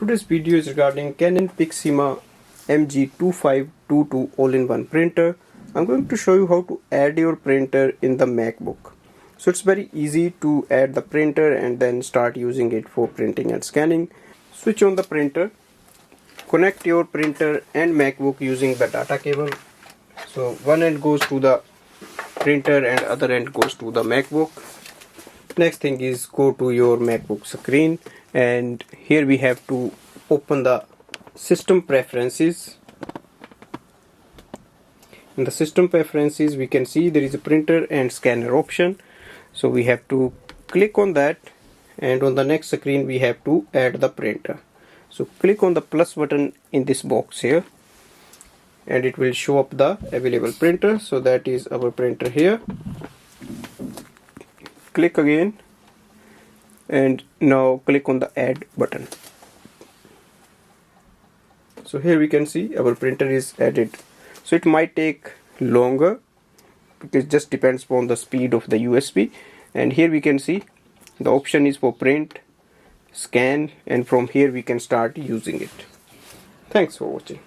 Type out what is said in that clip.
Today's video is regarding Canon PIXMA MG2522 all-in-one printer. I'm going to show you how to add your printer in the MacBook. So it's very easy to add the printer and then start using it for printing and scanning. Switch on the printer, connect your printer and MacBook using the data cable. So one end goes to the printer and other end goes to the MacBook. Next thing is go to your MacBook screen, and here we have to open the system preferences. In the system preferences we can see there is a printer and scanner option, so we have to click on that, and on the next screen we have to add the printer. So click on the plus button in this box here and it will show up the available printer. So that is our printer here. Click again and now click on the add button. So here we can see our printer is added. So it might take longer because it just depends upon the speed of the USB, and here we can see the option is for print, scan, and from here we can start using it. Thanks for watching.